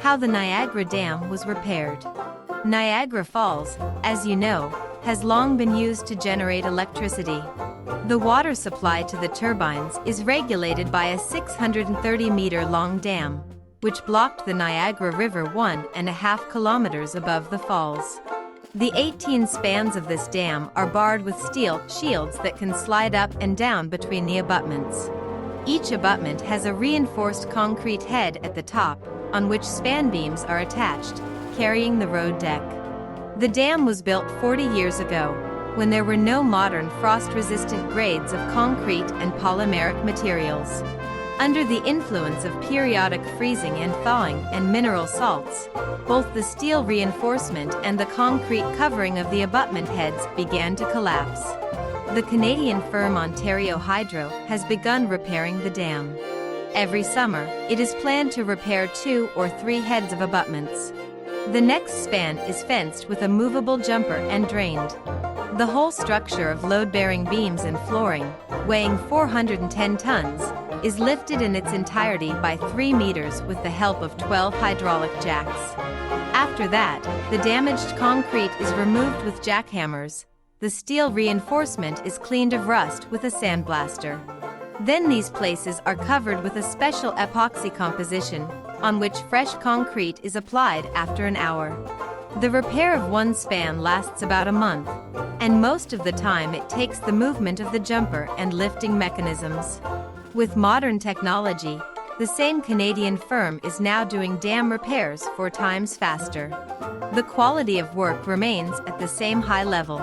How the Niagara Dam was repaired. Niagara Falls, as you know, has long been used to generate electricity. The water supply to the turbines is regulated by a 630-meter-long dam, which blocked the Niagara River 1.5 kilometers above the falls. The 18 spans of this dam are barred with steel shields that can slide up and down between the abutments. Each abutment has a reinforced concrete head at the top, on which span beams are attached, carrying the road deck. The dam was built 40 years ago, when there were no modern frost-resistant grades of concrete and polymeric materials. Under the influence of periodic freezing and thawing and mineral salts, both the steel reinforcement and the concrete covering of the abutment heads began to collapse. The Canadian firm Ontario Hydro has begun repairing the dam. Every summer, it is planned to repair 2 or 3 heads of abutments. The next span is fenced with a movable jumper and drained. The whole structure of load-bearing beams and flooring, weighing 410 tons, is lifted in its entirety by 3 meters with the help of 12 hydraulic jacks. After that, the damaged concrete is removed with jackhammers. The steel reinforcement is cleaned of rust with a sandblaster. Then these places are covered with a special epoxy composition, on which fresh concrete is applied after an hour. The repair of one span lasts about a month, and most of the time it takes the movement of the jumper and lifting mechanisms. With modern technology, the same Canadian firm is now doing dam repairs 4 times faster. The quality of work remains at the same high level.